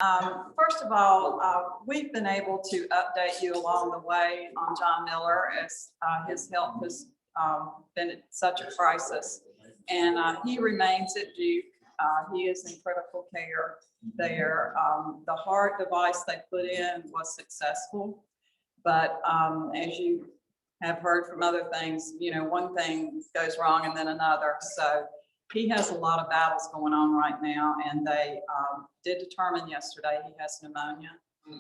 First of all, we've been able to update you along the way on John Miller as his health has been at such a crisis. And he remains at Duke. He is in critical care there. The heart device they put in was successful. But as you have heard from other things, you know, one thing goes wrong and then another. So he has a lot of battles going on right now, and they did determine yesterday he has pneumonia,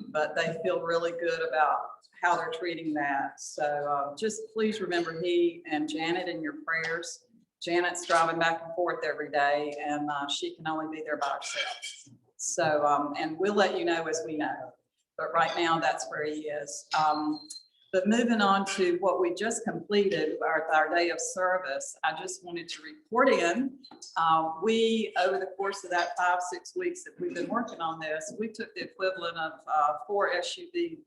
but they feel really good about how they're treating that. So just please remember he and Janet in your prayers. Janet's driving back and forth every day, and she can only be there by herself. So, and we'll let you know as we know. But right now, that's where he is. But moving on to what we just completed, our day of service, I just wanted to report in. We, over the course of that 5-6 weeks that we've been working on this, we took the equivalent of 4 SUV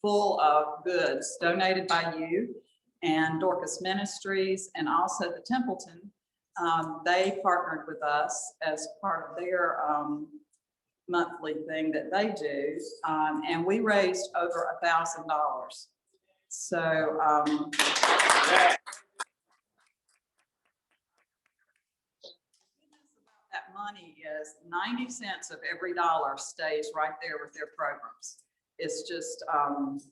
full of goods donated by you and Dorcas Ministries, and also the Templeton. They partnered with us as part of their monthly thing that they do, and we raised over $1,000. So that money is 90 cents of every dollar stays right there with their programs. It's just,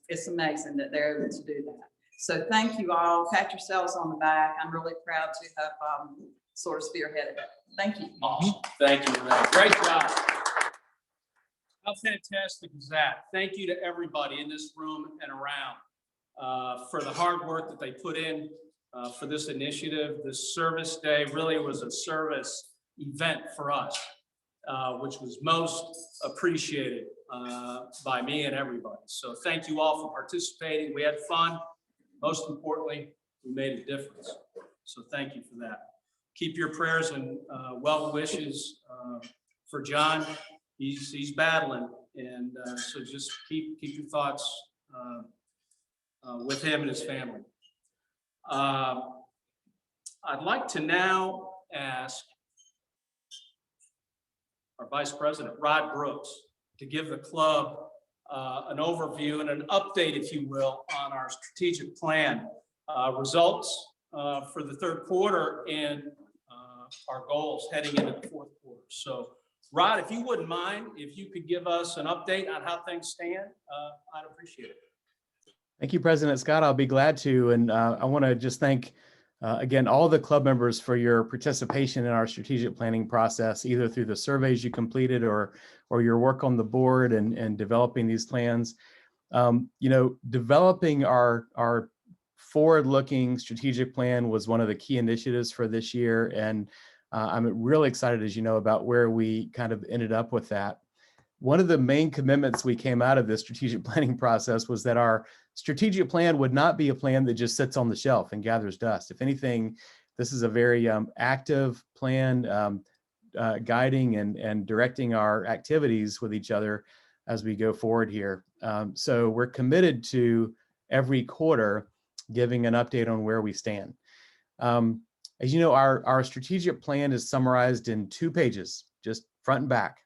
it's amazing that they're able to do that. So thank you all. Pat yourselves on the back. I'm really proud to have sort of spearheaded it. Thank you. Awesome. Thank you. Great job. How fantastic is that? Thank you to everybody in this room and around for the hard work that they put in for this initiative. This service day really was a service event for us, which was most appreciated by me and everybody. So thank you all for participating. We had fun. Most importantly, we made a difference. So thank you for that. Keep your prayers and well wishes for John. He's battling, and so just keep your thoughts with him and his family. I'd like to now ask our Vice President, Rod Brooks, to give the club an overview and an update, if you will, on our strategic plan results for the third quarter and our goals heading into the fourth quarter. So, Rod, if you wouldn't mind, if you could give us an update on how things stand, I'd appreciate it. Thank you, President Scott. I'll be glad to. And I want to just thank, again, all the club members for your participation in our strategic planning process, either through the surveys you completed or your work on the board and developing these plans. You know, developing our forward-looking strategic plan was one of the key initiatives for this year. And I'm really excited, as you know, about where we kind of ended up with that. One of the main commitments we came out of this strategic planning process was that our strategic plan would not be a plan that just sits on the shelf and gathers dust. If anything, this is a very active plan, guiding and directing our activities with each other as we go forward here. So we're committed to every quarter giving an update on where we stand. As you know, our strategic plan is summarized in 2 pages, just front and back.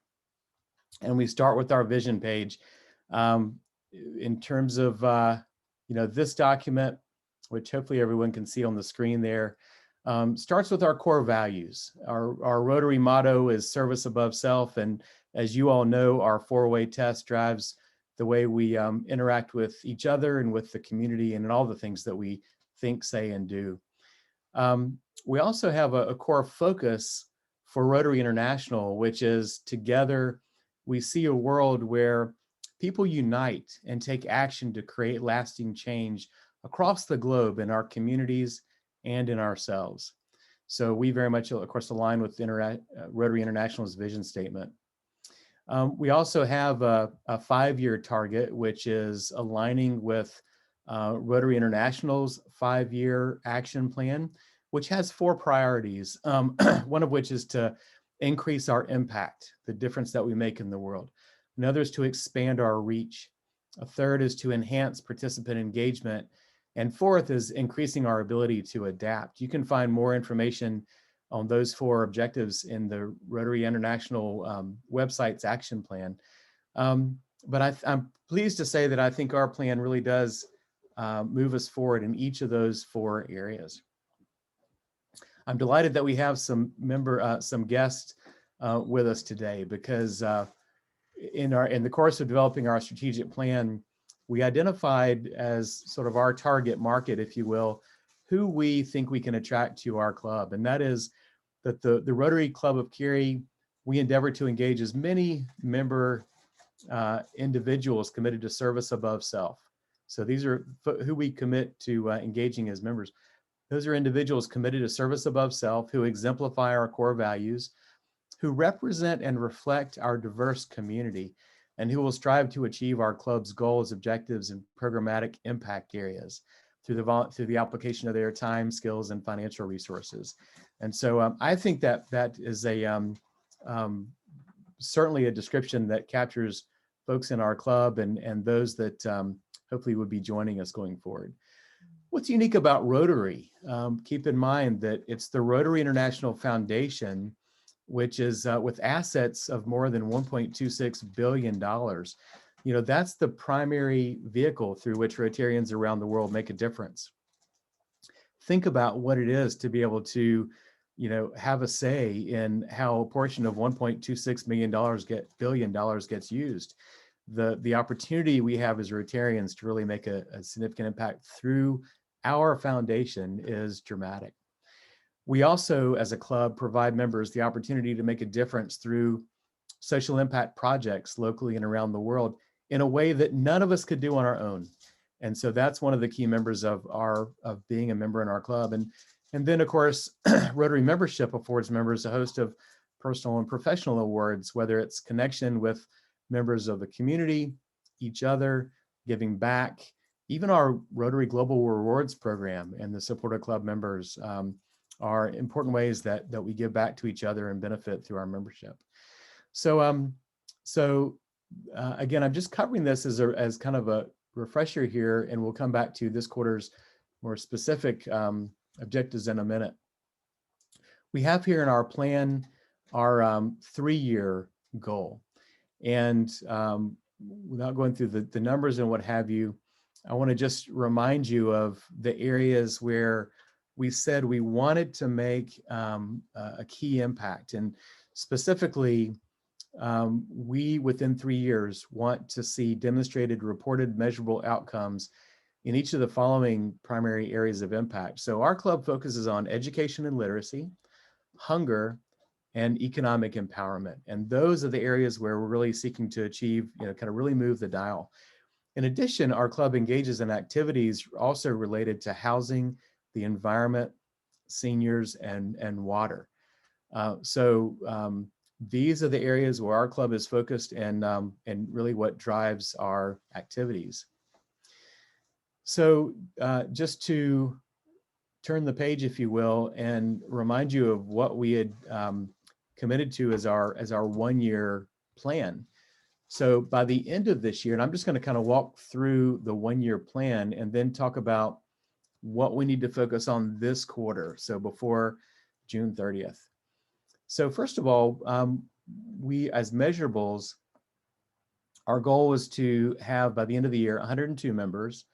And we start with our vision page. In terms of, you know, this document, which hopefully everyone can see on the screen there, starts with our core values. Our Rotary motto is service above self. And as you all know, our 4-way test drives the way we interact with each other and with the community and in all the things that we think, say, and do. We also have a core focus for Rotary International, which is together we see a world where people unite and take action to create lasting change across the globe in our communities and in ourselves. So we very much, of course, align with Rotary International's vision statement. We also have a 5-year target, which is aligning with Rotary International's 5-year action plan, which has 4 priorities, one of which is to increase our impact, the difference that we make in the world. Another is to expand our reach. A third is to enhance participant engagement. And 4th is increasing our ability to adapt. You can find more information on those 4 objectives in the Rotary International website's action plan. But I'm pleased to say that I think our plan really does move us forward in each of those 4 areas. I'm delighted that we have some guests with us today, because in the course of developing our strategic plan, we identified as sort of our target market, if you will, who we think we can attract to our club. And that is that the Rotary Club of Cary, we endeavor to engage as many member individuals committed to service above self. So these are who we commit to engaging as members. Those are individuals committed to service above self, who exemplify our core values, who represent and reflect our diverse community, and who will strive to achieve our club's goals, objectives, and programmatic impact areas through the application of their time, skills, and financial resources. And so I think that is certainly a description that captures folks in our club and those that hopefully would be joining us going forward. What's unique about Rotary? Keep in mind that it's the Rotary International Foundation, which is with assets of more than $1.26 billion. That's the primary vehicle through which Rotarians around the world make a difference. Think about what it is to be able to, have a say in how a portion of $1.26 billion gets used. The opportunity we have as Rotarians to really make a significant impact through our foundation is dramatic. We also, as a club, provide members the opportunity to make a difference through social impact projects locally and around the world in a way that none of us could do on our own. And so that's one of the key members of being a member in our club. And then, of course, Rotary membership affords members a host of personal and professional awards, whether it's connection with members of the community, each other, giving back. Even our Rotary Global Rewards program and the support of club members are important ways that we give back to each other and benefit through our membership. So again, I'm just covering this as kind of a refresher here, and we'll come back to this quarter's more specific objectives in a minute. We have here in our plan our 3-year goal. And without going through the numbers and what have you, I want to just remind you of the areas where we said we wanted to make a key impact. And specifically, we, within 3 years, want to see demonstrated, reported, measurable outcomes in each of the following primary areas of impact. So our club focuses on education and literacy, hunger, and economic empowerment. And those are the areas where we're really seeking to achieve, kind of really move the dial. In addition, our club engages in activities also related to housing, the environment, seniors, and water. These are the areas where our club is focused and really what drives our activities. So just to turn the page, if you will, and remind you of what we had committed to as our 1-year plan. So by the end of this year, and I'm just going to kind of walk through the 1-year plan and then talk about what we need to focus on this quarter, so before June 30th. So first of all, we, as measurables, our goal was to have, by the end of the year, 102 members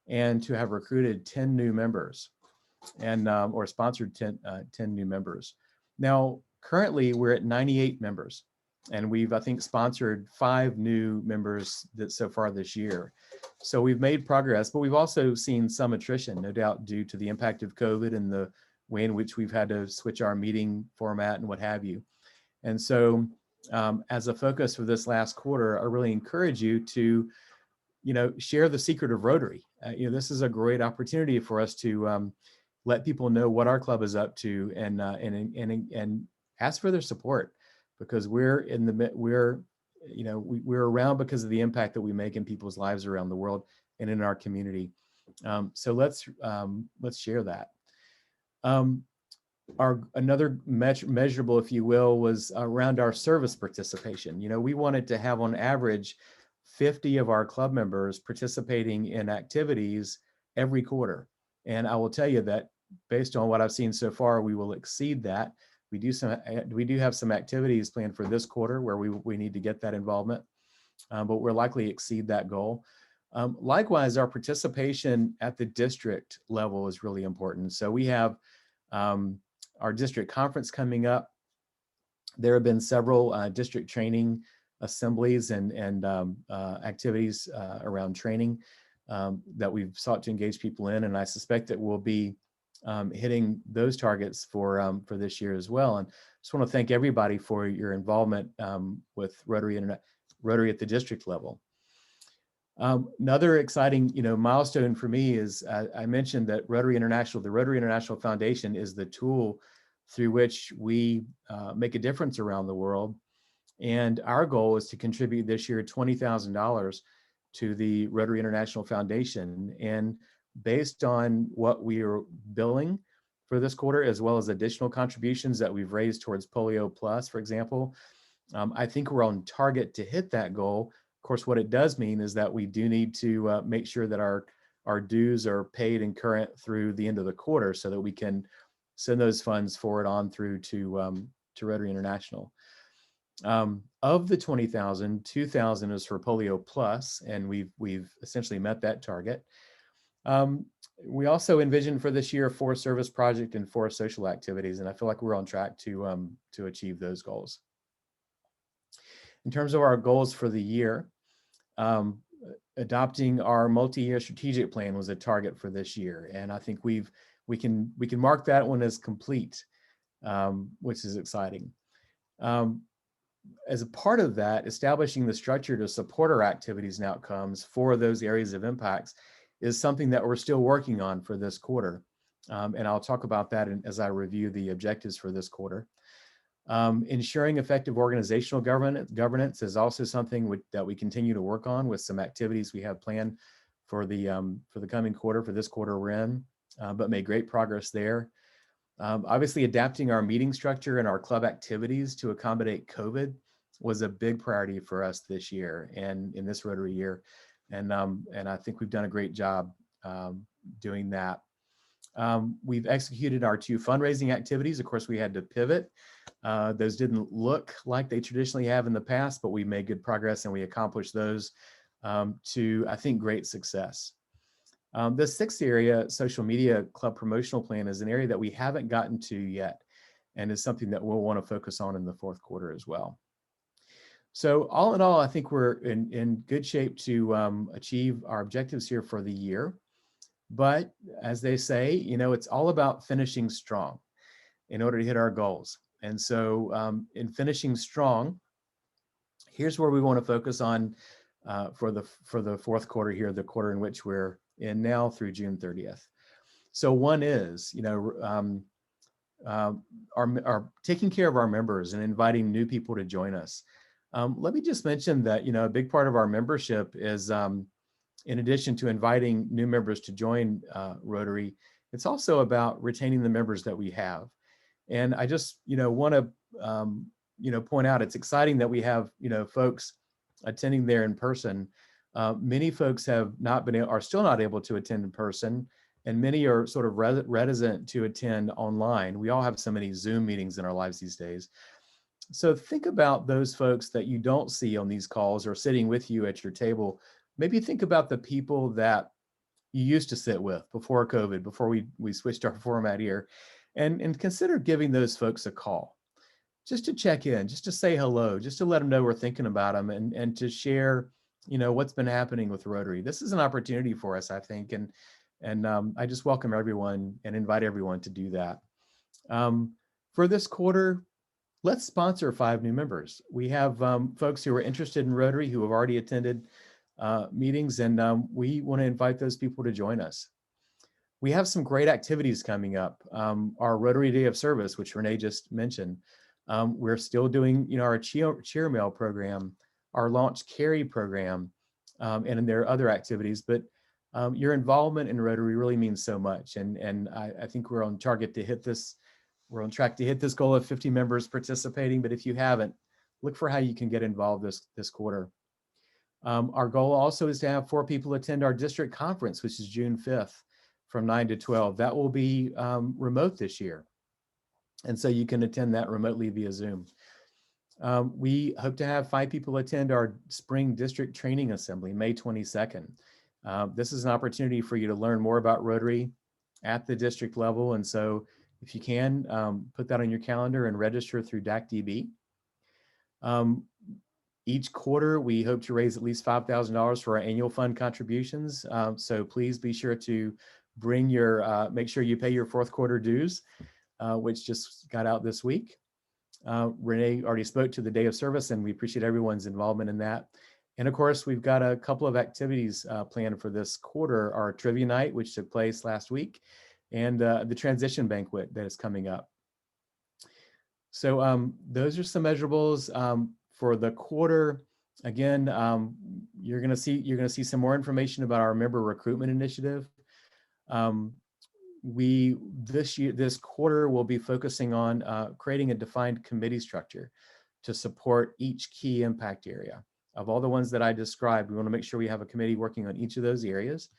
and to have recruited 10 new members and or sponsored 10 new members. Now, currently, we're at 98 members. And we've, I think, sponsored 5 new members so far this year. So we've made progress, but we've also seen some attrition, no doubt, due to the impact of COVID and the way in which we've had to switch our meeting format and what have you. And so as a focus for this last quarter, I really encourage you to, share the secret of Rotary. This is a great opportunity for us to let people know what our club is up to and ask for their support. Because we're around because of the impact that we make in people's lives around the world and in our community. So let's share that. Another measurable, if you will, was around our service participation. We wanted to have on average 50 of our club members participating in activities every quarter. And I will tell you that based on what I've seen so far, we will exceed that. We do have some activities planned for this quarter where we need to get that involvement. but we'll likely exceed that goal. Likewise, our participation at the district level is really important. So we have our district conference coming up. There have been several district training assemblies and activities around training that we've sought to engage people in, and I suspect that we'll be hitting those targets for this year as well. And just want to thank everybody for your involvement with Rotary at the district level. Another exciting, milestone for me is I mentioned that the Rotary International Foundation is the tool through which we make a difference around the world. And our goal is to contribute this year $20,000 to the Rotary International Foundation. And based on what we are billing for this quarter, as well as additional contributions that we've raised towards Polio Plus, for example, I think we're on target to hit that goal. Of course, what it does mean is that we do need to make sure that our dues are paid and current through the end of the quarter so that we can send those funds forward on through to Rotary International. Of the 20,000, 2,000 is for Polio Plus, and we've essentially met that target. We also envisioned for this year 4 service project and 4 social activities, and I feel like we're on track to achieve those goals. In terms of our goals for the year, adopting our multi-year strategic plan was a target for this year, and I think we can mark that one as complete, which is exciting. As a part of that, establishing the structure to support our activities and outcomes for those areas of impacts is something that we're still working on for this quarter, and I'll talk about that as I review the objectives for this quarter. Ensuring effective organizational governance is also something that we continue to work on with some activities we have planned for the coming quarter, for this quarter we're in, but made great progress there. Obviously, adapting our meeting structure and our club activities to accommodate COVID was a big priority for us this year and in this Rotary year, and I think we've done a great job doing that. We've executed our 2 fundraising activities. Of course, we had to pivot. Those didn't look like they traditionally have in the past, but we made good progress and we accomplished those to, I think, great success. The 6th area, social media club promotional plan, is an area that we haven't gotten to yet and is something that we'll want to focus on in the 4th quarter as well. So all in all, I think we're in good shape to achieve our objectives here for the year. But as they say, it's all about finishing strong in order to hit our goals. And so in finishing strong, here's where we want to focus on for the 4th quarter here, the quarter in which we're in now through June 30th. So one is, our taking care of our members and inviting new people to join us. Let me just mention that, a big part of our membership is, in addition to inviting new members to join Rotary, it's also about retaining the members that we have. And I just, want to, point out, it's exciting that we have, folks attending there in person. Many folks are still not able to attend in person, and many are sort of reticent to attend online. We all have so many Zoom meetings in our lives these days. So think about those folks that you don't see on these calls or sitting with you at your table. Maybe think about the people that you used to sit with before COVID, before we switched our format here, and consider giving those folks a call, just to check in, just to say hello, just to let them know we're thinking about them, and to share, what's been happening with Rotary. This is an opportunity for us, I think, and I just welcome everyone and invite everyone to do that. For this quarter, let's sponsor 5 new members. We have folks who are interested in Rotary who have already attended meetings, and we want to invite those people to join us. We have some great activities coming up. Our Rotary Day of Service, which Renee just mentioned. We're still doing, our cheer mail program, our Launch Cary program, and there are other activities, but your involvement in Rotary really means so much. And I think we're on target to hit this. We're on track to hit this goal of 50 members participating, but if you haven't, look for how you can get involved this quarter. Our goal also is to have 4 people attend our district conference, which is June 5th from 9 to 12. That will be remote this year. And so you can attend that remotely via Zoom. We hope to have 5 people attend our spring district training assembly, May 22nd. This is an opportunity for you to learn more about Rotary at the district level. And so if you can, put that on your calendar and register through DACDB. Each quarter, we hope to raise at least $5,000 for our annual fund contributions. So please be sure to bring your, make sure you pay your 4th quarter dues, which just got out this week. Renee already spoke to the day of service, and we appreciate everyone's involvement in that. And of course, we've got a couple of activities planned for this quarter: our trivia night, which took place last week, and the transition banquet that is coming up. So those are some measurables for the quarter. Again, you're going to see some more information about our member recruitment initiative. This quarter will be focusing on creating a defined committee structure to support each key impact area. Of all the ones that I described, we want to make sure we have a committee working on each of those areas.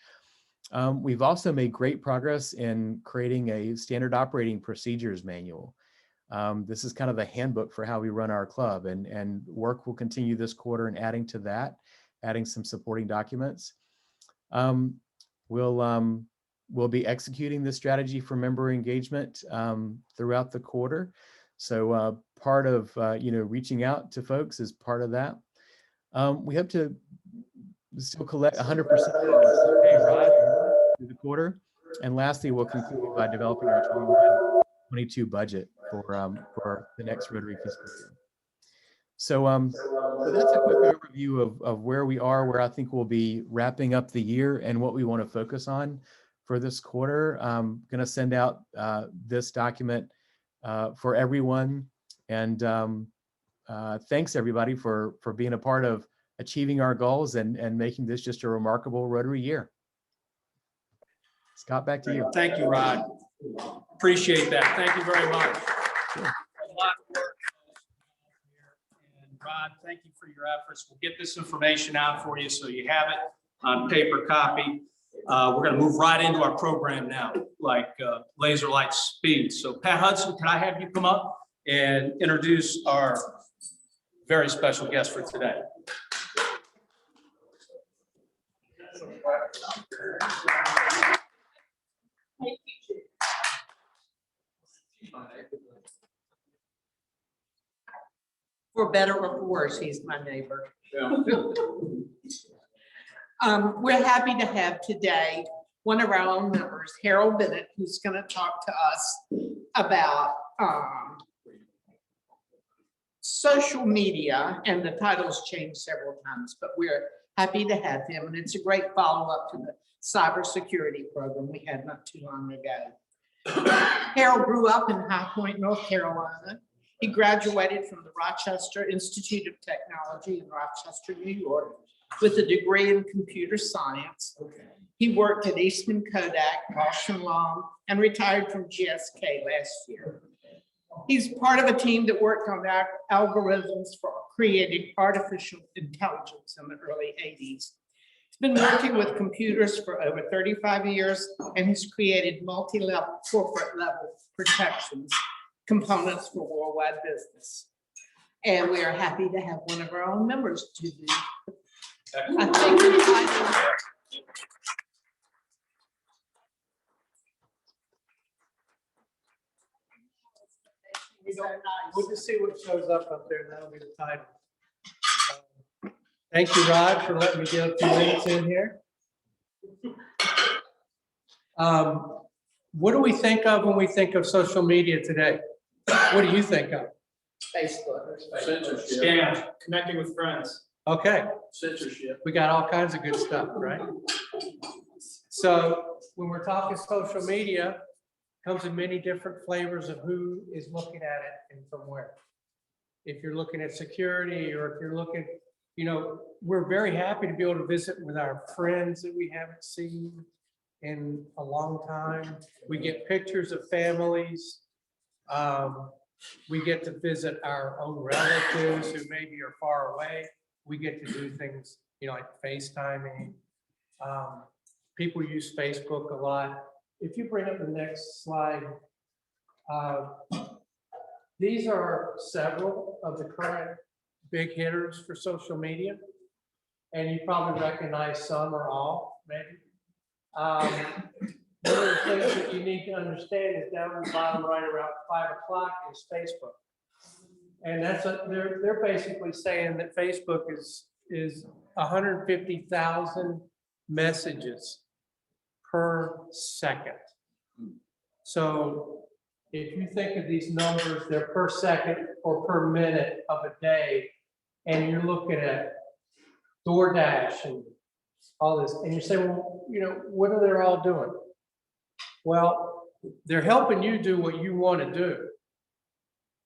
We've also made great progress in creating a standard operating procedures manual. This is kind of the handbook for how we run our club, and work will continue this quarter in adding to that, adding some supporting documents. We'll be executing this strategy for member engagement throughout the quarter. So part of reaching out to folks is part of that. We hope to still collect 100% through the quarter. And lastly, we'll conclude by developing our 2022 budget for the next Rotary fiscal year. So that's a quick overview of where we are, where I think we'll be wrapping up the year and what we want to focus on for this quarter. I'm going to send out this document for everyone. And thanks everybody for being a part of achieving our goals and making this just a remarkable Rotary year. Scott, back to you. Thank you, Rod. Appreciate that. Thank you very much. Sure. A lot of work here. And Rod, thank you for your efforts. We'll get this information out for you so you have it on paper copy. We're going to move right into our program now, like laser light speed. So Pat Hudson, can I have you come up and introduce our very special guest for today? For better or for worse, he's my neighbor. Yeah. We're happy to have today one of our own members, Harold Bennett, who's going to talk to us about social media, and the title's changed several times, but we're happy to have him, and it's a great follow-up to the cybersecurity program we had not too long ago. Harold grew up in High Point, North Carolina. He graduated from the Rochester Institute of Technology in Rochester, New York, with a degree in computer science. He worked at Eastman Kodak, Bausch & Lomb, and retired from GSK last year. He's part of a team that worked on algorithms for creating artificial intelligence in the early 80s. He's been working with computers for over 35 years, and he's created multi-level corporate level protections components for worldwide business. And we are happy to have one of our own members to do. I think we'll just see what shows up there. That'll be the title. Thank you, Rod, for letting me get a few minutes in here. What do we think of when we think of social media today? What do you think of? Facebook. Censorship. Scams, connecting with friends. Okay. Censorship. We got all kinds of good stuff, right? So when we're talking social media, it comes in many different flavors of who is looking at it and from where. If you're looking at security, or if you're looking, we're very happy to be able to visit with our friends that we haven't seen in a long time. We get pictures of families. We get to visit our own relatives who maybe are far away. We get to do things, like FaceTiming. People use Facebook a lot. If you bring up the next slide, These are several of the current big hitters for social media. And you probably recognize some or all, maybe. One of the things that you need to understand is down in the bottom right around 5 o'clock is Facebook. And they're basically saying that Facebook is 150,000 messages per second. So if you think of these numbers, they're per second or per minute of a day, and you're looking at DoorDash and all this, and you say, well, you know, what are they all doing? Well, they're helping you do what you want to do.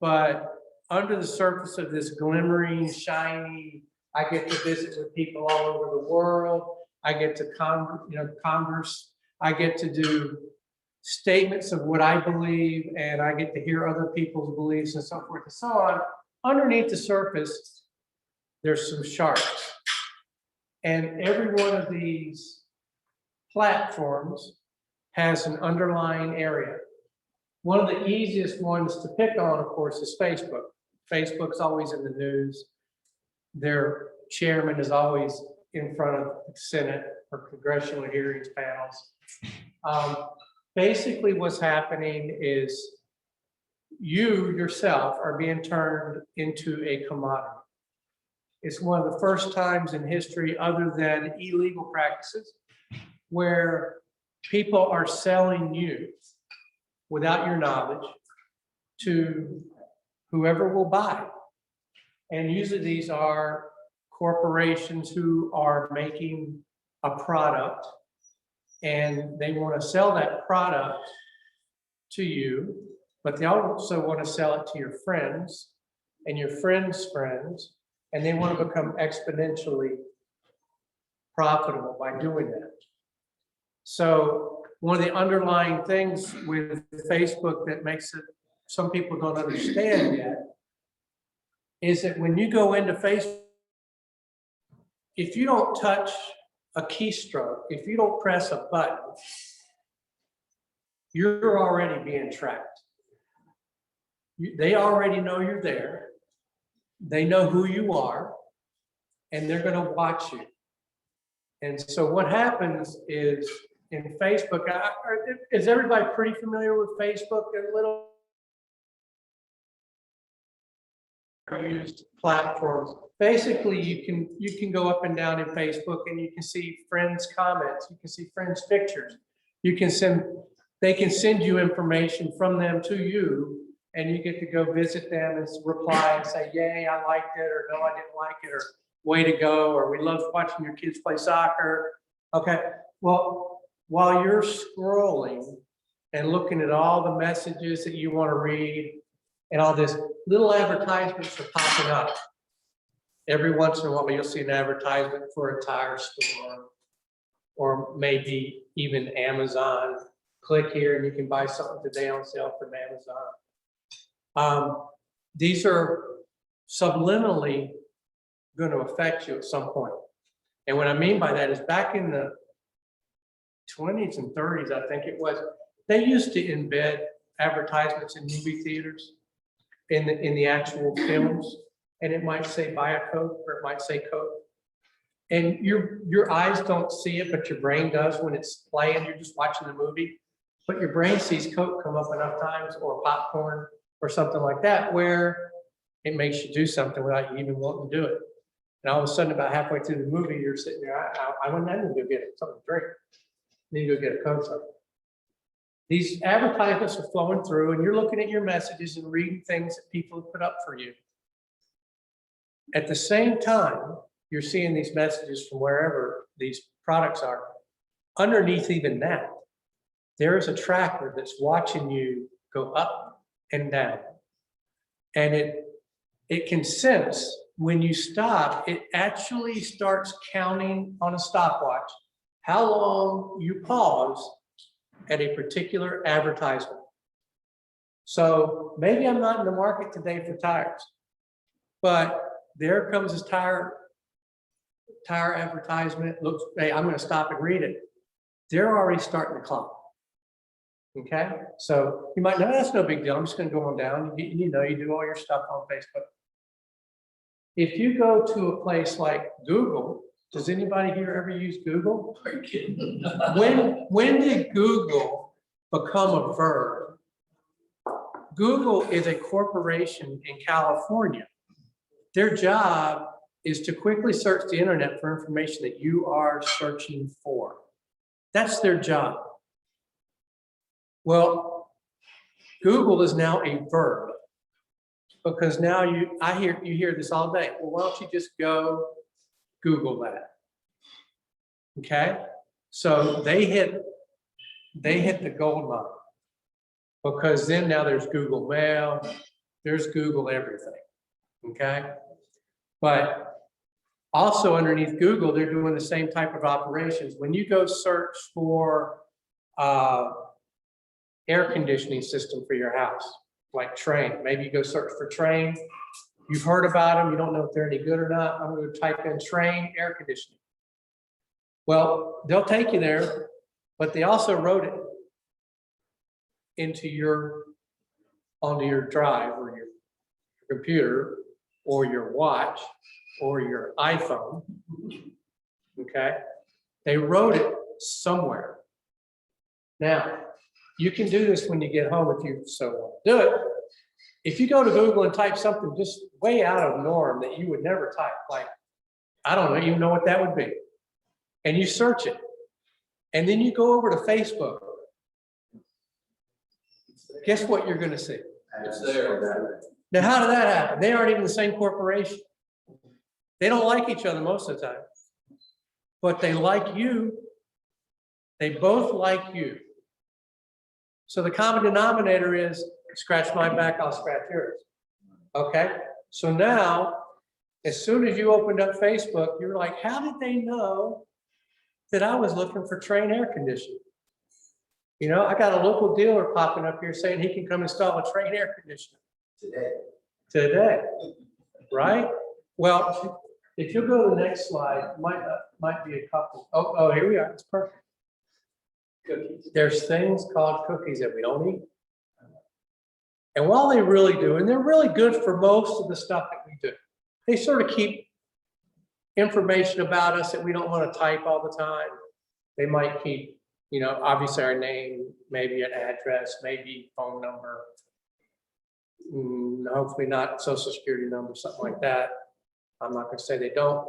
But under the surface of this glimmering, shiny, I get to visit with people all over the world. I get to converse. I get to do statements of what I believe, and I get to hear other people's beliefs and so forth and so on. Underneath the surface, there's some sharks. And every one of these platforms has an underlying area. One of the easiest ones to pick on, of course, is Facebook. Facebook's always in the news. Their chairman is always in front of the Senate or congressional hearings panels. Basically, what's happening is you yourself are being turned into a commodity. It's one of the first times in history, other than illegal practices, where people are selling you without your knowledge to whoever will buy. And usually these are corporations who are making a product, and they want to sell that product to you, but they also want to sell it to your friends and your friends' friends, and they want to become exponentially profitable by doing that. So one of the underlying things with Facebook that makes it, some people don't understand yet, is that when you go into Facebook, if you don't touch a keystroke, if you don't press a button, you're already being tracked. They already know you're there. They know who you are, and they're going to watch you. And so what happens is in Facebook, is everybody pretty familiar with Facebook and little used platforms? Basically, you can go up and down in Facebook and you can see friends' comments, you can see friends' pictures. You can they can send you information from them to you, and you get to go visit them and reply and say, yay, I liked it, or no, I didn't like it, or way to go, or we love watching your kids play soccer. Okay, well, while you're scrolling and looking at all the messages that you want to read and all this, little advertisements are popping up. Every once in a while, you'll see an advertisement for a tire store, or maybe even Amazon. Click here and you can buy something today on sale from Amazon. These are subliminally going to affect you at some point. And what I mean by that is back in the 20s and 30s, I think it was, they used to embed advertisements in movie theaters in the actual films. And it might say buy a Coke, or it might say Coke. And your eyes don't see it, but your brain does when it's playing. You're just watching the movie, but your brain sees Coke come up enough times, or popcorn or something like that, where it makes you do something without you even wanting to do it. And all of a sudden, about halfway through the movie, you're sitting there, I need to go get something to drink. I need to go get a Coke. These advertisements are flowing through, and you're looking at your messages and reading things that people have put up for you. At the same time, you're seeing these messages from wherever these products are. Underneath even that, there is a tracker that's watching you go up and down. And it can sense when you stop, it actually starts counting on a stopwatch how long you pause at a particular advertisement. So maybe I'm not in the market today for tires, but there comes this tire advertisement. Looks, hey, I'm going to stop and read it. They're already starting the clock. Okay, so you might know that's no big deal. I'm just gonna go on down. You know, you do all your stuff on Facebook. If you go to a place like Google, does anybody here ever use Google? Are you kidding? When did Google become a verb? Google is a corporation in California. Their job is to quickly search the internet for information that you are searching for. That's their job. Well, Google is now a verb because now you hear this all day. Well, why don't you just go Google that? Okay, so they hit the gold mine because then now there's Google Mail, there's Google everything. Okay, but also underneath Google, they're doing the same type of operations. When you go search for air conditioning system for your house, like Train. Maybe you go search for Train. You've heard about them. You don't know if they're any good or not. I'm going to type in Train air conditioning. Well, they'll take you there, but they also wrote it onto your drive or your computer or your watch or your iPhone. Okay, they wrote it somewhere. Now, you can do this when you get home if you so want to do it. If you go to Google and type something just way out of norm that you would never type, like, I don't even know what that would be, and you search it, and then you go over to Facebook, guess what you're going to see? It's there. Now, how did that happen? They aren't even the same corporation. They don't like each other most of the time, but they like you. They both like you. So the common denominator is scratch my back, I'll scratch yours. Okay, so now, as soon as you opened up Facebook, you're like, how did they know that I was looking for Train air conditioning? You know, I got a local dealer popping up here saying he can come install a Train air conditioner. Today, right? Well, if you go to the next slide, might be a couple. Oh, here we are, it's perfect. Cookies. There's things called cookies that we don't eat. And while they really do, and they're really good for most of the stuff that we do, they sort of keep information about us that we don't want to type all the time. They might keep, you know, obviously our name, maybe an address, maybe phone number, hopefully not social security number, something like that. I'm not going to say they don't.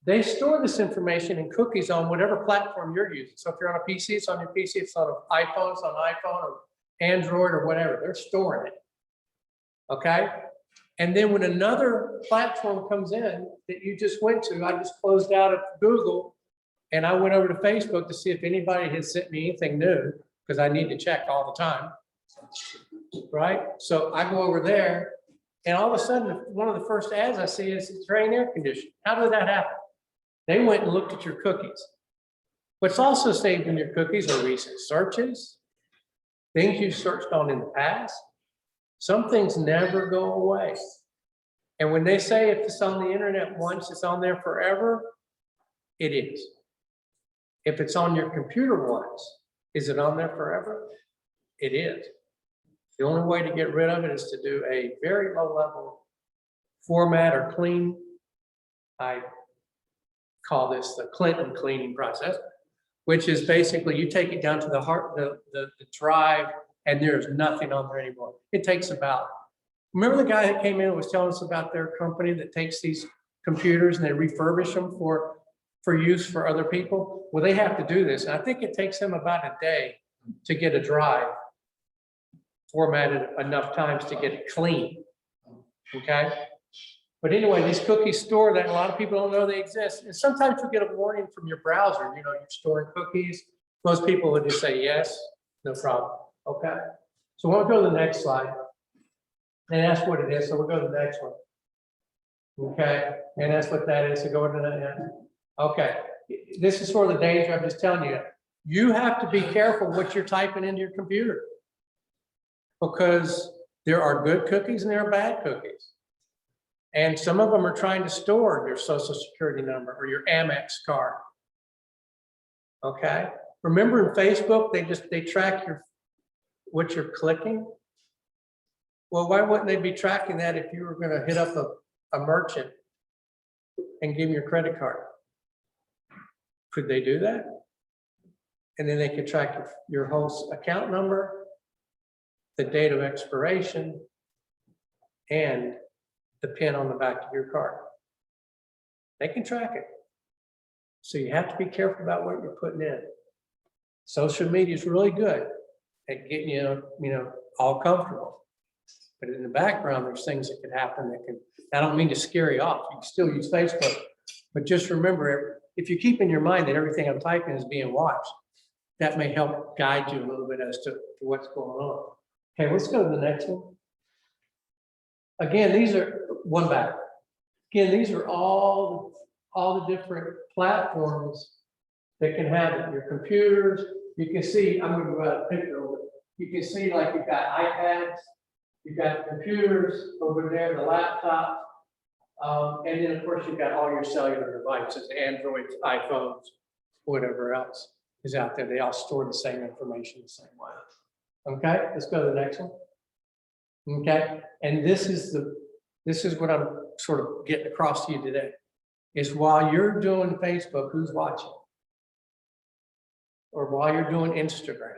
They store this information in cookies on whatever platform you're using. So if you're on a PC, it's on your PC, it's on an iPhone, it's on iPhone or Android or whatever, they're storing it. Okay. And then when another platform comes in that you just went to, I just closed out of Google and I went over to Facebook to see if anybody had sent me anything new because I need to check all the time. Right. So I go over there and all of a sudden, one of the first ads I see is Train air conditioning. How did that happen? They went and looked at your cookies. What's also saved in your cookies are recent searches, things you've searched on in the past. Some things never go away. And when they say if it's on the internet once, it's on there forever, it is. If it's on your computer once, is it on there forever? It is. The only way to get rid of it is to do a very low level format or clean. I call this the Clinton cleaning process, which is basically you take it down to the drive and there's nothing on there anymore. It takes about, remember the guy that came in and was telling us about their company that takes these computers and they refurbish them for use for other people? Well, they have to do this. And I think it takes them about a day to get a drive formatted enough times to get it clean. Okay. But anyway, these cookies store that. A lot of people don't know they exist. And sometimes you get a warning from your browser, you know, you're storing cookies. Most people would just say, yes, no problem. Okay. So we'll go to the next slide. And that's what it is. So we'll go to the next one. Okay. And that's what that is. So go to the next. Okay. This is sort of the danger. I'm just telling you. You have to be careful what you're typing into your computer. Because there are good cookies and there are bad cookies. And some of them are trying to store your social security number or your Amex card. Okay. Remember in Facebook, they track what you're clicking? Well, why wouldn't they be tracking that if you were gonna hit up a merchant and give them your credit card? Could they do that? And then they could track your whole account number, the date of expiration, and the PIN on the back of your card. They can track it. So you have to be careful about what you're putting in. Social media is really good at getting you, all comfortable. But in the background, there's things that could happen that can, I don't mean to scare you off. You can still use Facebook, but just remember, if you keep in your mind that everything I'm typing is being watched, that may help guide you a little bit as to what's going on. Okay, let's go to the next one. Again, these are one back. Again, these are all the different platforms that can have it. Your computers, you can see, I'm going to go out a picture of it. You can see like you've got iPads, you've got computers over there, the laptops, and then of course you've got all your cellular devices, Androids, iPhones, whatever else is out there. They all store the same information the same way. Okay, let's go to the next one. Okay, and this is what I'm sort of getting across to you today, is while you're doing Facebook, who's watching? Or while you're doing Instagram,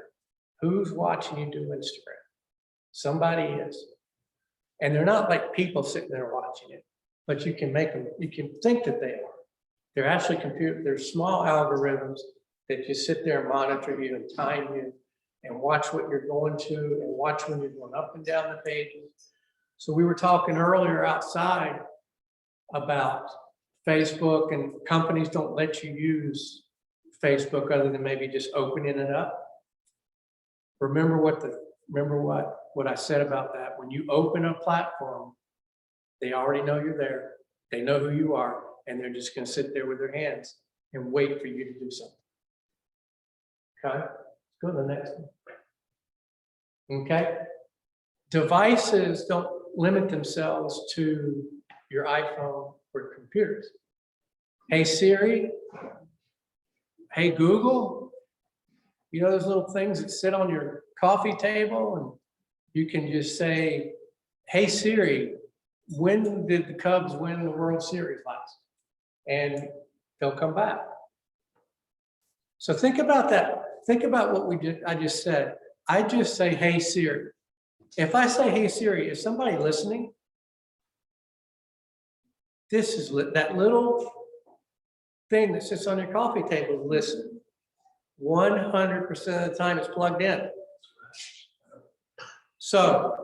who's watching you do Instagram? Somebody is. And they're not like people sitting there watching it, but you can make them, you can think that they are. They're actually there's small algorithms that just sit there and monitor you and time you and watch what you're going to and watch when you're going up and down the pages. So we were talking earlier outside about Facebook, and companies don't let you use Facebook other than maybe just opening it up. Remember what I said about that. When you open a platform, they already know you're there. They know who you are, and they're just going to sit there with their hands and wait for you to do something. Okay, let's go to the next one. Okay, devices don't limit themselves to your iPhone or computers. Hey Siri, hey Google, you know those little things that sit on your coffee table, and you can just say, hey Siri, when did the Cubs win the World Series last? And they'll come back. So think about that. Think about what I just said. I just say, hey Siri. If I say, hey Siri, is somebody listening? This is that little thing that sits on your coffee table is listening. 100% of the time it's plugged in. So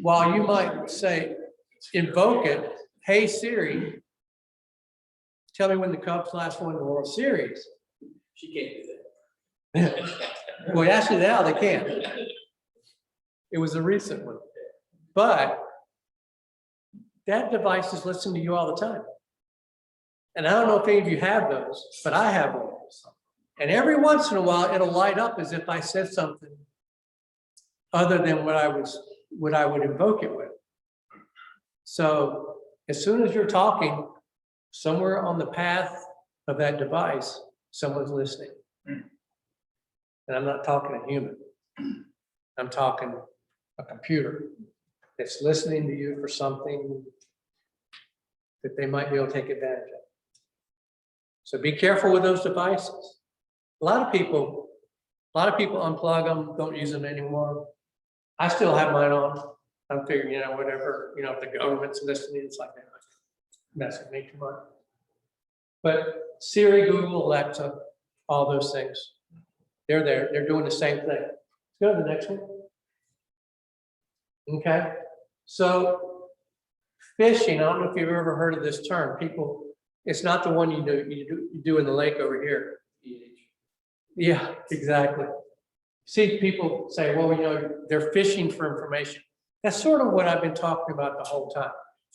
while you might say, invoke it, hey Siri, tell me when the Cubs last won the World Series. She can't do that. Well, actually now they can. It was a recent one. But that device is listening to you all the time. And I don't know if any of you have those, but I have one. And every once in a while, it'll light up as if I said something other than what I would invoke it with. So as soon as you're talking, somewhere on the path of that device, someone's listening. And I'm not talking a human. I'm talking a computer that's listening to you for something that they might be able to take advantage of. So be careful with those devices. A lot of people unplug them, don't use them anymore. I still have mine on. I'm figuring, whatever, if the government's listening, it's like, mess with me too much. But Siri, Google, Alexa, all those things, they're there. They're doing the same thing. Let's go to the next one. Okay. So fishing, I don't know if you've ever heard of this term. People, it's not the one you do in the lake over here. Yeah, exactly. See, people say, well, they're fishing for information. That's sort of what I've been talking about the whole time.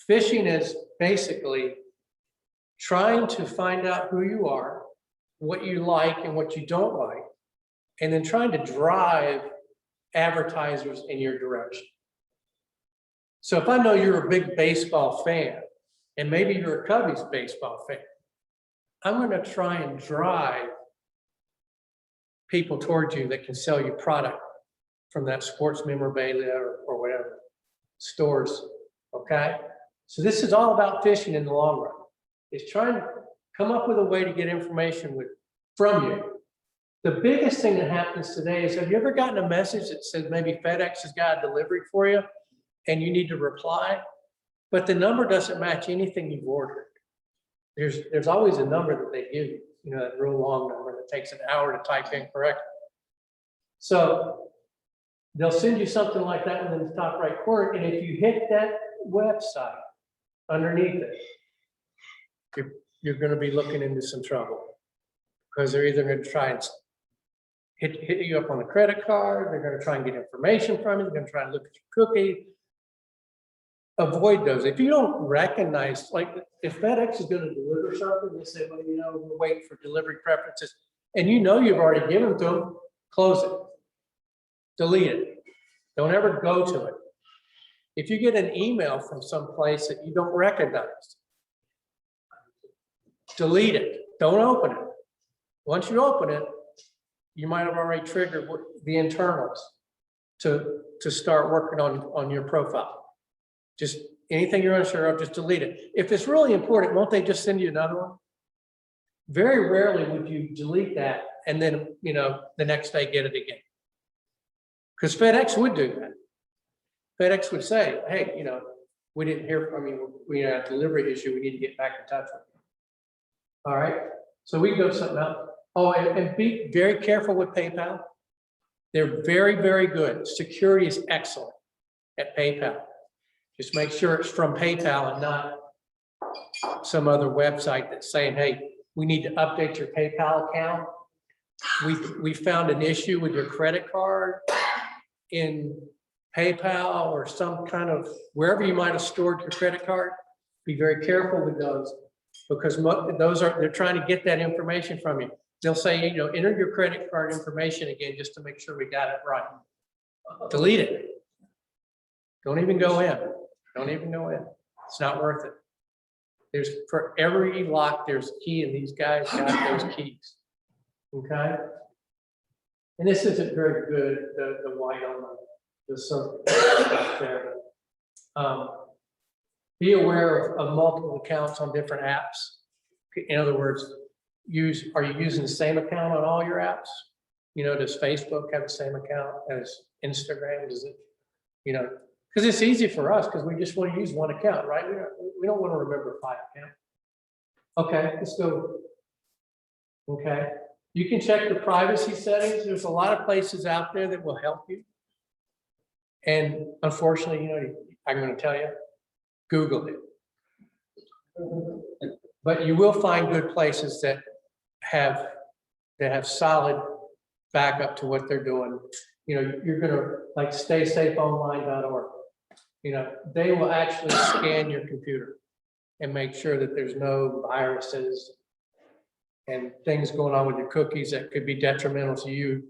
Fishing is basically trying to find out who you are, what you like and what you don't like, and then trying to drive advertisers in your direction. So if I know you're a big baseball fan, and maybe you're a Cubbies baseball fan, I'm going to try and drive people towards you that can sell you product from that sports memorabilia or whatever stores, okay? So this is all about phishing in the long run. It's trying to come up with a way to get information from you. The biggest thing that happens today is, have you ever gotten a message that says maybe FedEx has got a delivery for you and you need to reply, but the number doesn't match anything you've ordered? There's always a number that they give you, you know, that real long number that takes an hour to type in correctly. So they'll send you something like that in the top right corner, and if you hit that website underneath it, you're going to be looking into some trouble, because they're either going to try and hit you up on the credit card, they're going to try and get information from you, they're going to try and look at your cookie. Avoid those. If you don't recognize, like if FedEx is going to deliver something, they say, well, you know, we're waiting for delivery preferences, and you know you've already given to them, close it. Delete it. Don't ever go to it. If you get an email from some place that you don't recognize, delete it. Don't open it. Once you open it, you might have already triggered the internals to start working on your profile. Just anything you're unsure of, just delete it. If it's really important, won't they just send you another one? Very rarely would you delete that and then, you know, the next day get it again. Because FedEx would do that. FedEx would say, hey, you know, we didn't hear from you. We had a delivery issue. We need to get back in touch with you. All right. So we can go to something else. Oh, and be very careful with PayPal. They're very, very good. Security is excellent at PayPal. Just make sure it's from PayPal and not some other website that's saying, hey, we need to update your PayPal account. We found an issue with your credit card in PayPal or some kind of, wherever you might have stored your credit card. Be very careful with those, because they're trying to get that information from you. They'll say, you know, enter your credit card information again, just to make sure we got it right. Delete it. Don't even go in. Don't even go in. It's not worth it. There's, for every lock, there's a key, and these guys got those keys. Okay. And this isn't very good, the white on the circle out there. Be aware of multiple accounts on different apps. In other words, are you using the same account on all your apps? You know, does Facebook have the same account as Instagram? Does it, you know, because it's easy for us because we just want to use one account, right? We don't want to remember 5 accounts. Okay, let's go. Okay, you can check the privacy settings. There's a lot of places out there that will help you. And unfortunately, you know, I'm going to tell you, Google it. But you will find good places that have solid backup to what they're doing. You know, you're going to like staysafeonline.org. You know, they will actually scan your computer and make sure that there's no viruses and things going on with your cookies that could be detrimental to you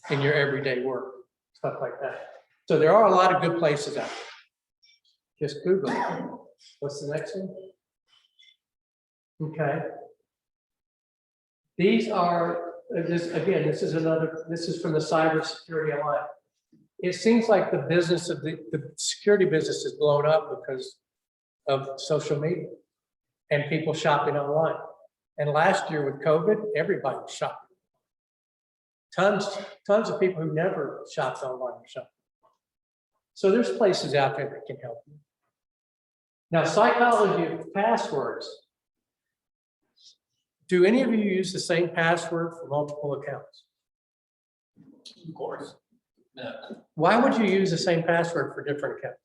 in your everyday work, stuff like that. So there are a lot of good places out there. Just Google it. What's the next one? Okay. These are, this is from the Cybersecurity Alliance. It seems like the business of the security business is blown up because of social media and people shopping online. And last year with COVID, everybody was shopping. Tons of people who never shopped online were shopping. So there's places out there that can help you. Now, psychology of passwords. Do any of you use the same password for multiple accounts? Of course. No. Why would you use the same password for different accounts?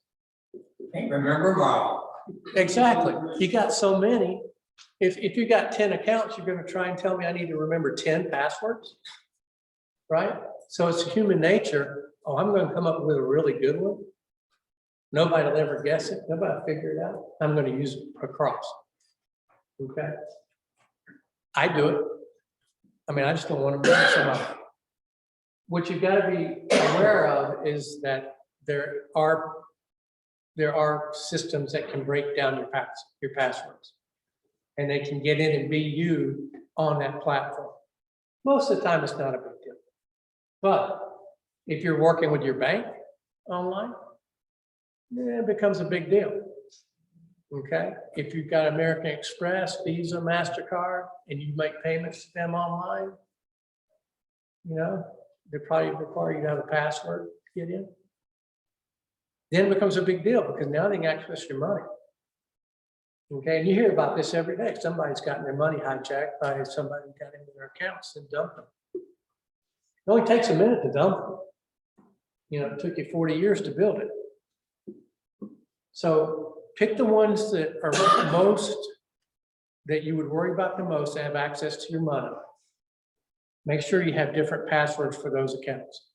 Can't remember them all. Exactly. You got so many. If you got 10 accounts, you're going to try and tell me I need to remember 10 passwords, right? So it's human nature. Oh, I'm going to come up with a really good one. Nobody will ever guess it. Nobody will figure it out. I'm going to use it across. Okay. I do it. I mean, I just don't want to bring somebody. What you've got to be aware of is that there are systems that can break down your passwords, and they can get in and be you on that platform. Most of the time, it's not a big deal. But if you're working with your bank online, it becomes a big deal. Okay, if you've got American Express, Visa, MasterCard, and you make payments to them online, you know, they probably require you to have a password to get in. Then it becomes a big deal because now they can access your money. Okay, and you hear about this every day. Somebody's gotten their money hijacked by somebody who got into their accounts and dumped them. It only takes a minute to dump them. You know, it took you 40 years to build it. So pick the ones that are most, that you would worry about the most to have access to your money. Make sure you have different passwords for those accounts.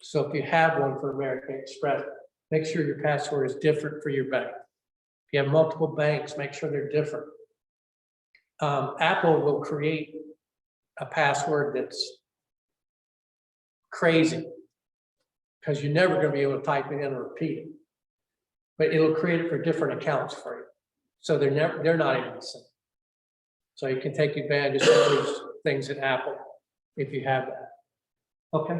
So if you have one for American Express, make sure your password is different for your bank. If you have multiple banks, make sure they're different. Apple will create a password that's crazy because you're never going to be able to type it in or repeat it. But it'll create it for different accounts for you. So they're not even the same. So you can take advantage of those things in Apple if you have that. Okay.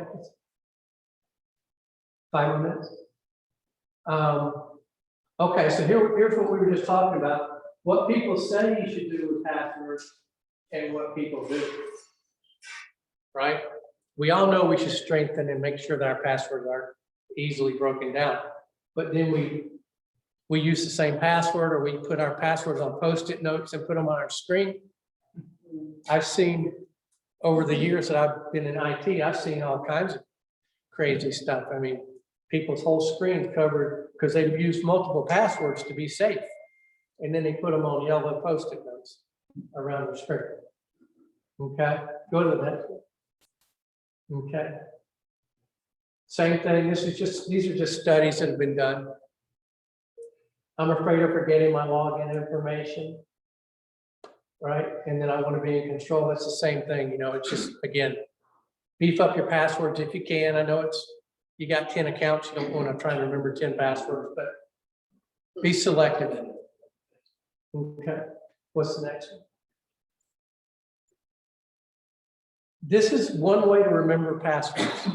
5 minutes. Okay, so here's what we were just talking about. What people say you should do with passwords and what people do. Right? We all know we should strengthen and make sure that our passwords are easily broken down. But then we use the same password, or we put our passwords on Post-it notes and put them on our screen. I've seen over the years that I've been in IT, I've seen all kinds of crazy stuff. I mean, people's whole screen covered because they've used multiple passwords to be safe. And then they put them on yellow Post-it notes around the screen. Okay, go to the next one. Okay. Same thing, these are just studies that have been done. I'm afraid of forgetting my login information, right? And then I want to be in control. That's the same thing, you know, it's just, again, beef up your passwords if you can. I know you got 10 accounts, you don't want to try and remember 10 passwords, but be selective in it. Okay, what's the next one? This is one way to remember passwords.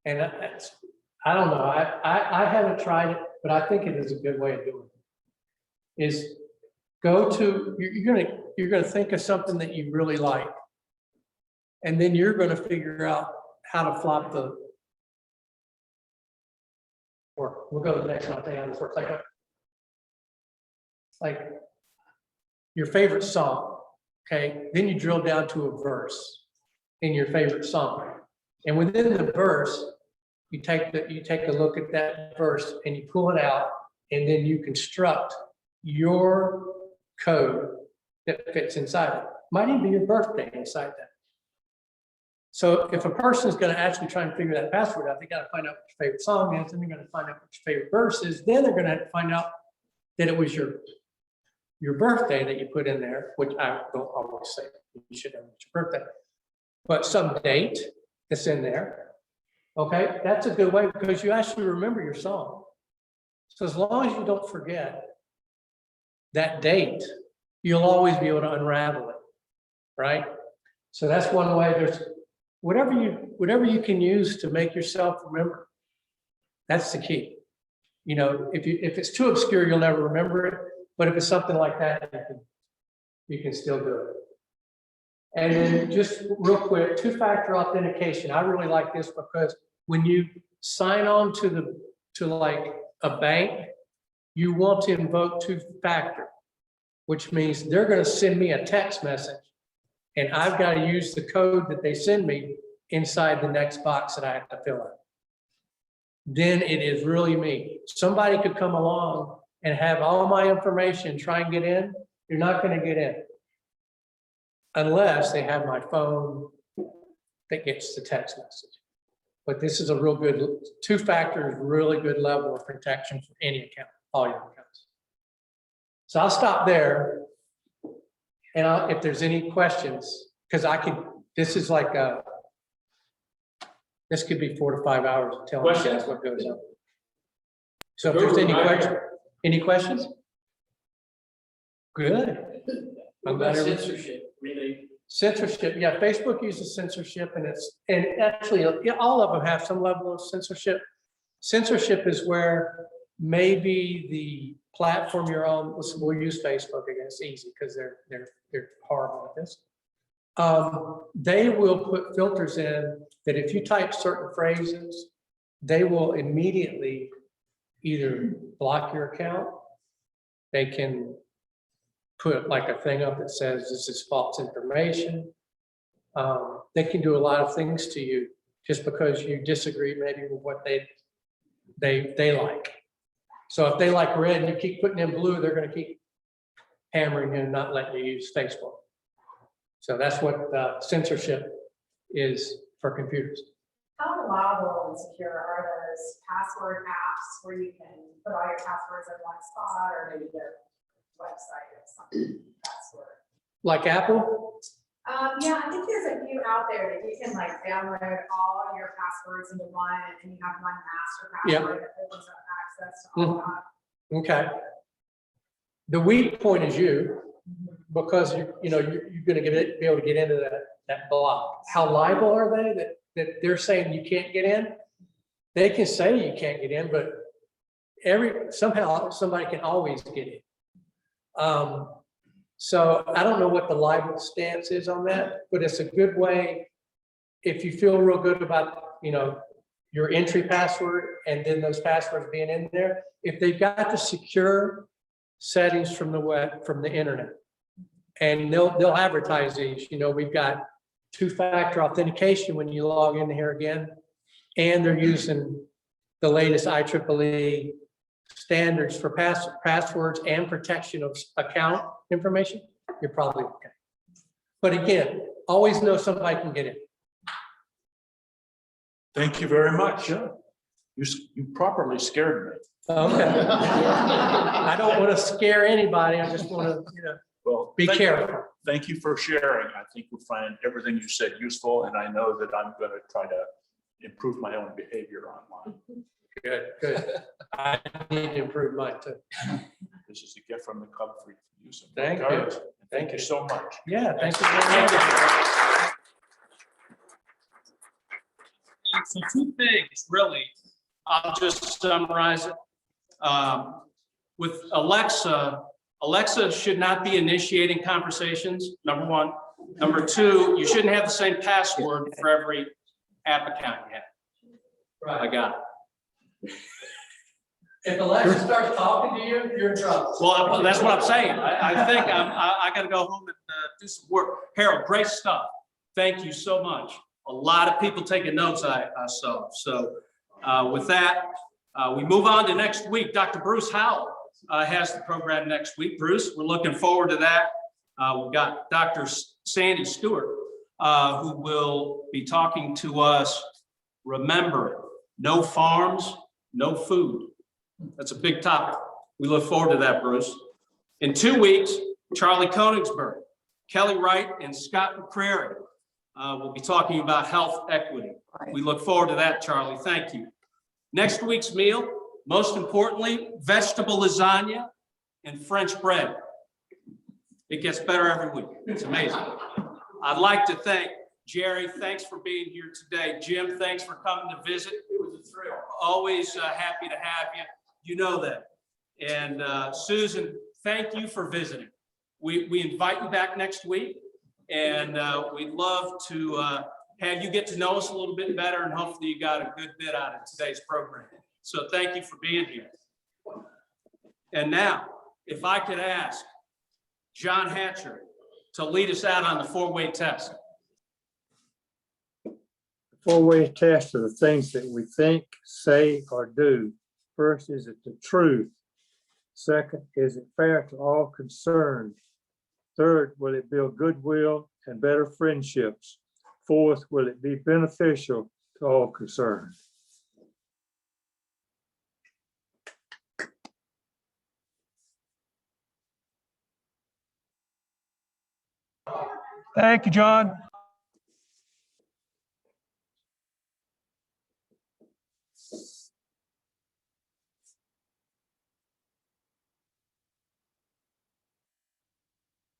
And I don't know, I haven't tried it, but I think it is a good way of doing it. Is go to, you're gonna think of something that you really like. And then you're gonna figure out how to flop or we'll go to the next one, I'll tell you how this works. Like your favorite song, okay? Then you drill down to a verse in your favorite song. And within the verse, you take a look at that verse and you pull it out, and then you construct your code that fits inside it. Might even be your birthday inside that. So if a person is going to actually try and figure that password out, they got to find out what your favorite song is, and they're going to find out what your favorite verse is. Then they're going to have to find out that it was your birthday that you put in there, which I don't always say you should have your birthday, but some date that's in there. Okay, that's a good way because you actually remember your song. So as long as you don't forget that date, you'll always be able to unravel it, right? So that's one way. There's whatever you can use to make yourself remember. That's the key. You know, if it's too obscure, you'll never remember it. But if it's something like that, you can still do it. And then just real quick, two-factor authentication. I really like this because when you sign on to like a bank, you want to invoke two-factor, which means they're going to send me a text message and I've got to use the code that they send me inside the next box that I have to fill in. Then it is really me. Somebody could come along and have all my information, try and get in. You're not going to get in unless they have my phone that gets the text message. But this is a real good, two-factor is really good level of protection for any account, all your accounts. So I'll stop there. And if there's any questions, because this is like this could be 4 to 5 hours of telling you guys what goes on. So if there's any questions? Good. I'm glad censorship, really. Censorship, yeah, Facebook uses censorship and actually all of them have some level of censorship. Censorship is where maybe the platform you're on, we'll use Facebook again, it's easy because they're horrible at this. They will put filters in that if you type certain phrases, they will immediately either block your account, they can put like a thing up that says this is false information. They can do a lot of things to you just because you disagree maybe with what they like. So if they like red and you keep putting in blue, they're going to keep hammering you and not letting you use Facebook. So that's what censorship is for computers. How reliable and secure are those password apps where you can put all your passwords in one spot, or maybe their website or something password? Like Apple? Yeah, I think there's a few out there that you can like download all your passwords into one, and you have one master password that opens up access to all that. Okay. The weak point is you, because you're going to be able to get into that block. How liable are they that they're saying you can't get in? They can say you can't get in, but somehow somebody can always get in. So I don't know what the libel stance is on that, but it's a good way if you feel real good about your entry password and then those passwords being in there. If they've got the secure settings from the web, from the internet, and they'll advertise these. We've got two-factor authentication when you log in here again, and they're using the latest IEEE standards for passwords and protection of account information. You're probably okay. But again, always know somebody can get in. Thank you very much. You properly scared me. Okay. I don't want to scare anybody. I just want to, Well, be careful. Thank you for sharing. I think you'll find everything you said useful, and I know that I'm going to try to improve my own behavior online. Good. I need to improve mine too. This is a gift from the club for you. So Thank you. regards, and Thank Thank you you. so much. Yeah, thank you very much. So two things, really. I'll just summarize it. With Alexa should not be initiating conversations, number one. Number two, you shouldn't have the same password for every app account you have. I got it. If Alexa starts talking to you, you're in trouble. Well, that's what I'm saying. I think I got to go home and do some work. Harold, great stuff. Thank you so much. A lot of people taking notes I saw. So with that, we move on to next week. Dr. Bruce Howell has the program next week. Bruce, we're looking forward to that. We've got Dr. Sandy Stewart, who will be talking to us. Remember, no farms, no food. That's a big topic. We look forward to that, Bruce. In 2 weeks, Charlie Konigsberg, Kelly Wright, and Scott McCrary will be talking about health equity. We look forward to that, Charlie. Thank you. Next week's meal, most importantly, vegetable lasagna and French bread. It gets better every week. It's amazing. I'd like to thank Jerry. Thanks for being here today. Jim, thanks for coming to visit. It was a thrill. Always happy to have you. You know that. And Susan, thank you for visiting. We invite you back next week, and we'd love to have you get to know us a little bit better, and hopefully you got a good bit out of today's program. So thank you for being here. And now, if I could ask John Hatcher to lead us out on the four-way test. Four-way test are the things that we think, say, or do. First, is it the truth? Second, is it fair to all concerned? Third, will it build goodwill and better friendships? Fourth, will it be beneficial to all concerned? Thank you, John.